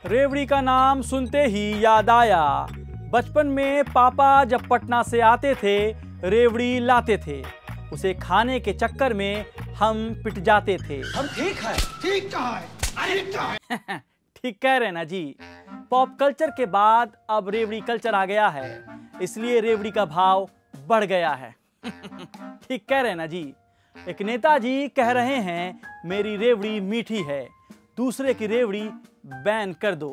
रेवड़ी का नाम सुनते ही याद आया, बचपन में पापा जब पटना से आते थे रेवड़ी लाते थे, उसे खाने के चक्कर में हम पिट जाते थे। हम ठीक है, ठीक कहा है। ठीक कह रहे ना जी। पॉप कल्चर के बाद अब रेवड़ी कल्चर आ गया है, इसलिए रेवड़ी का भाव बढ़ गया है। ठीक कह रहे ना जी। एक नेताजी कह रहे हैं मेरी रेवड़ी मीठी है, दूसरे की रेवड़ी बैन कर दो।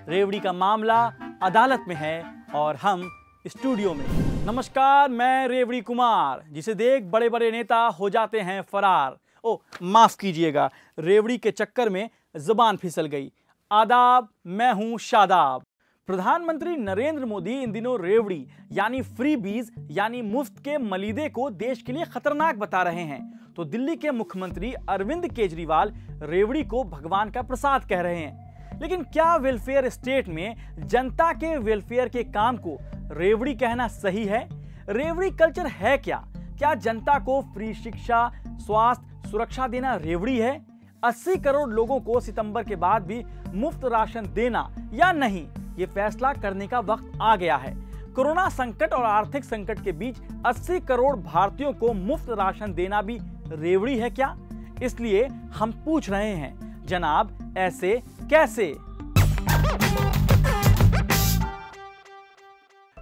रेवड़ी का मामला अदालत में है और हम स्टूडियो में। नमस्कार, मैं रेवड़ी कुमार, जिसे देख बड़े बड़े नेता हो जाते हैं फरार। ओ माफ कीजिएगा, रेवड़ी के चक्कर में जुबान फिसल गई। आदाब, मैं हूं शादाब। प्रधानमंत्री नरेंद्र मोदी इन दिनों रेवड़ी यानी फ्री बीज यानी मुफ्त के मलीदे को देश के लिए खतरनाक बता रहे हैं, तो दिल्ली के मुख्यमंत्री अरविंद केजरीवाल रेवड़ी को भगवान का प्रसाद कह रहे हैं। लेकिन क्या वेलफेयर स्टेट में जनता के वेलफेयर के काम को रेवड़ी कहना सही है? रेवड़ी कल्चर है क्या? क्या जनता को फ्री शिक्षा, स्वास्थ्य, सुरक्षा देना रेवड़ी है? 80 करोड़ लोगों को सितंबर के बाद भी मुफ्त राशन देना या नहीं, ये फैसला करने का वक्त आ गया है। कोरोना संकट और आर्थिक संकट के बीच 80 करोड़ भारतीयों को मुफ्त राशन देना भी रेवड़ी है क्या? इसलिए हम पूछ रहे हैं, जनाब ऐसे कैसे?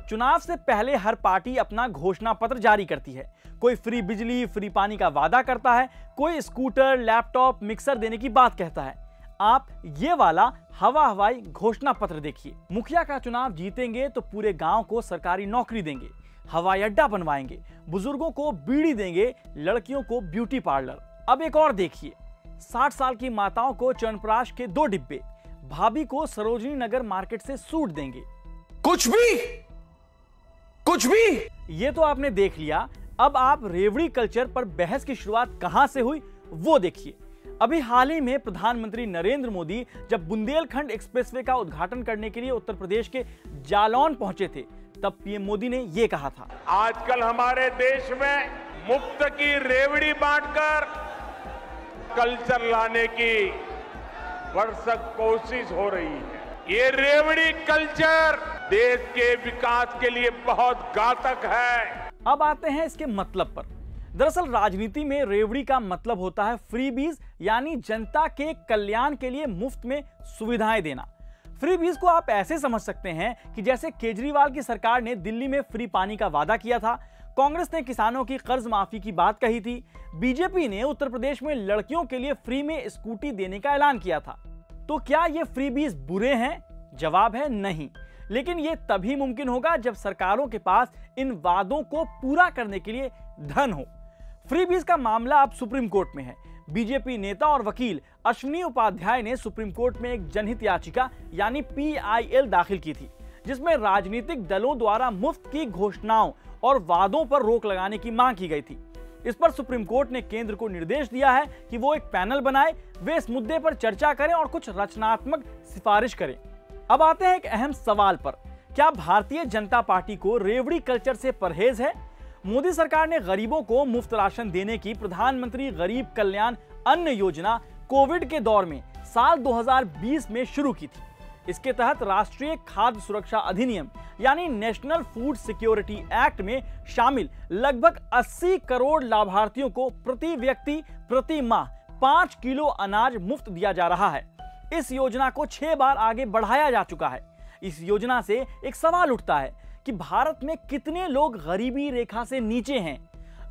चुनाव से पहले हर पार्टी अपना घोषणा पत्र जारी करती है। कोई फ्री बिजली, फ्री पानी का वादा करता है, कोई स्कूटर, लैपटॉप, मिक्सर देने की बात कहता है। आप ये वाला हवा हवाई घोषणा पत्र देखिए। मुखिया का चुनाव जीतेंगे तो पूरे गांव को सरकारी नौकरी देंगे, हवाई अड्डा बनवाएंगे, बुजुर्गों को बीड़ी देंगे, लड़कियों को ब्यूटी पार्लर। अब एक और देखिए, 60 साल की माताओं को च्यवनप्राश के 2 डिब्बे, भाभी को सरोजनी नगर मार्केट से सूट देंगे। कुछ भी। ये तो आपने देख लिया। अब आप रेवड़ी कल्चर पर बहस की शुरुआत कहां से हुई वो देखिए। अभी हाल ही में प्रधानमंत्री नरेंद्र मोदी जब बुंदेलखंड एक्सप्रेसवे का उद्घाटन करने के लिए उत्तर प्रदेश के जालौन पहुंचे थे, तब पीएम मोदी ने यह कहा था, आजकल हमारे देश में मुफ्त की रेवड़ी बांटकर कल्चर लाने की भरसक कोशिश हो रही है। ये रेवड़ी कल्चर देश के विकास के लिए बहुत घातक है। अब आते हैं इसके मतलब पर। दरअसल राजनीति में रेवड़ी का मतलब होता है फ्री बीज, यानी जनता के कल्याण के लिए मुफ्त में सुविधाएं देना। फ्री बीज को आप ऐसे समझ सकते हैं कि जैसे केजरीवाल की सरकार ने दिल्ली में फ्री पानी का वादा किया था, कांग्रेस ने किसानों की कर्ज माफी की बात कही थी, बीजेपी ने उत्तर प्रदेश में लड़कियों के लिए फ्री में स्कूटी देने का ऐलान किया था। तो क्या ये फ्री बीज बुरे हैं? जवाब है नहीं। लेकिन ये तभी मुमकिन होगा जब सरकारों के पास इन वादों को पूरा करने के लिए धन हो। फ्री बीज का मामला अब सुप्रीम कोर्ट में है। बीजेपी नेता और वकील अश्विनी उपाध्याय ने सुप्रीम कोर्ट में एक जनहित याचिका यानी PIL दाखिल की थी, जिसमें राजनीतिक दलों द्वारा मुफ्त की घोषणाओं और वादों पर रोक लगाने की मांग की गई थी। इस पर सुप्रीम कोर्ट ने केंद्र को निर्देश दिया है कि वो एक पैनल बनाए, वे इस मुद्दे पर चर्चा करें और कुछ रचनात्मक सिफारिश करें। अब आते हैं एक अहम सवाल पर, क्या भारतीय जनता पार्टी को रेवड़ी कल्चर से परहेज है? मोदी सरकार ने गरीबों को मुफ्त राशन देने की प्रधानमंत्री गरीब कल्याण अन्न योजना कोविड के दौर में साल 2020 में शुरू की थी। इसके तहत राष्ट्रीय खाद्य सुरक्षा अधिनियम यानी नेशनल फूड सिक्योरिटी एक्ट में शामिल लगभग 80 करोड़ लाभार्थियों को प्रति व्यक्ति प्रति माह 5 किलो अनाज मुफ्त दिया जा रहा है। इस योजना को 6 बार आगे बढ़ाया जा चुका है। इस योजना से एक सवाल उठता है कि भारत में कितने लोग गरीबी रेखा से नीचे हैं।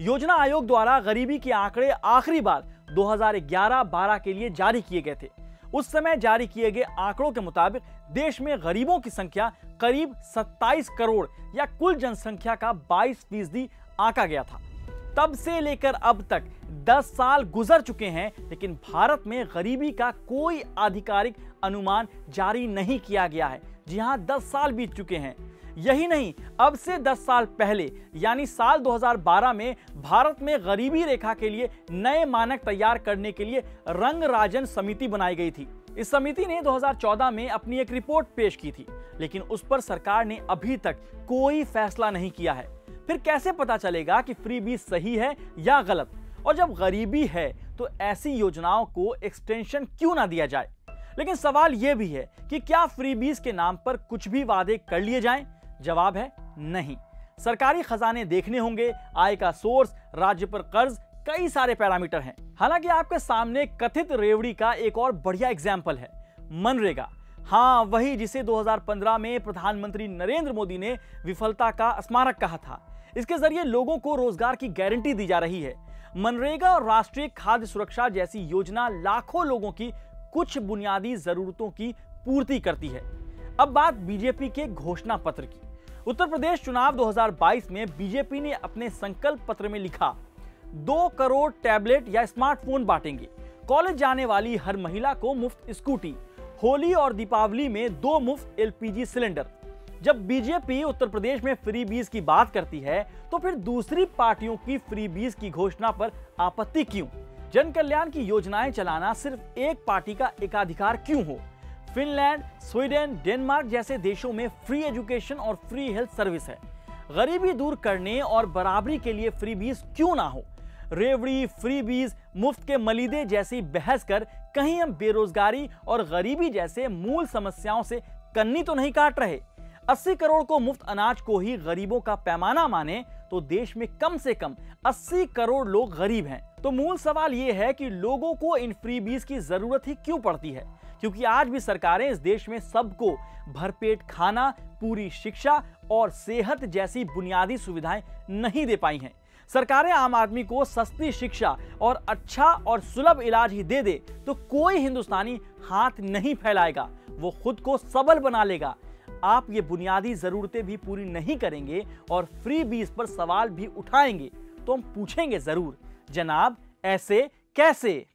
योजना आयोग द्वारा गरीबी के आंकड़े आखिरी बार 2011-12 के लिए जारी किए गए थे। उस समय जारी किए गए आंकड़ों के मुताबिक देश में गरीबों की संख्या करीब 27 करोड़ या कुल जनसंख्या का 22% आंका गया था। तब से लेकर अब तक 10 साल गुजर चुके हैं, लेकिन भारत में गरीबी का कोई आधिकारिक अनुमान जारी नहीं किया गया है। जी हां, 10 साल बीत चुके हैं। यही नहीं, अब से 10 साल पहले यानी साल 2012 में भारत में गरीबी रेखा के लिए नए मानक तैयार करने के लिए रंगराजन समिति बनाई गई थी। इस समिति ने 2014 में अपनी एक रिपोर्ट पेश की थी, लेकिन उस पर सरकार ने अभी तक कोई फैसला नहीं किया है। फिर कैसे पता चलेगा कि फ्री बीज सही है या गलत? और जब गरीबी है तो ऐसी योजनाओं को एक्सटेंशन क्यों ना दिया जाए? लेकिन सवाल यह भी है कि क्या फ्रीबीज के नाम पर कुछ भी वादे कर लिए जाएं? जवाब है नहीं। सरकारी खजाने देखने होंगे, आय का सोर्स, राज्य पर कर्ज, कई सारे पैरामीटर हैं। हालांकि आपके सामने कथित रेवड़ी का एक और बढ़िया एग्जाम्पल है, मनरेगा। हाँ, वही जिसे 2015 में प्रधानमंत्री नरेंद्र मोदी ने विफलता का स्मारक कहा था। इसके जरिए लोगों को रोजगार की गारंटी दी जा रही है। मनरेगा और राष्ट्रीय खाद्य सुरक्षा जैसी योजना लाखों लोगों की कुछ बुनियादी जरूरतों की पूर्ति करती है। अब बात बीजेपी के घोषणा पत्र की। उत्तर प्रदेश चुनाव 2022 में बीजेपी ने अपने संकल्प पत्र में लिखा, 2 करोड़ टैबलेट या स्मार्टफोन बांटेंगे, कॉलेज जाने वाली हर महिला को मुफ्त स्कूटी, होली और दीपावली में 2 मुफ्त एलपीजी सिलेंडर। जब बीजेपी उत्तर प्रदेश में फ्रीबीज की बात करती है तो फिर दूसरी पार्टियों की फ्रीबीज की घोषणा पर आपत्ति क्यों? जन कल्याण की योजनाएं चलाना सिर्फ एक पार्टी का एकाधिकार क्यों हो? फिनलैंड, स्वीडन, डेनमार्क जैसे देशों में फ्री एजुकेशन और फ्री हेल्थ सर्विस है। गरीबी दूर करने और बराबरी के लिए फ्रीबीज क्यों ना हो? रेवड़ी, फ्रीबीज, मुफ्त के मलीदे जैसी बहस कर कहीं हम बेरोजगारी और गरीबी जैसे मूल समस्याओं से कन्नी तो नहीं काट रहे? 80 करोड़ को मुफ्त अनाज को ही गरीबों का पैमाना माने तो देश में कम से कम 80 करोड़ लोग गरीब हैं। तो मूल सवाल यह है कि लोगों को इन फ्रीबीज की जरूरत ही क्यों पड़ती है? क्योंकि आज भी सरकारें इस देश में सबको भरपेट खाना, पूरी शिक्षा और सेहत जैसी बुनियादी सुविधाएं नहीं दे पाई हैं। सरकारें आम आदमी को सस्ती शिक्षा और अच्छा और सुलभ इलाज ही दे दे तो कोई हिंदुस्तानी हाथ नहीं फैलाएगा, वो खुद को सबल बना लेगा। आप ये बुनियादी जरूरतें भी पूरी नहीं करेंगे और फ्रीबीज पर सवाल भी उठाएंगे तो हम पूछेंगे जरूर, जनाब ऐसे कैसे?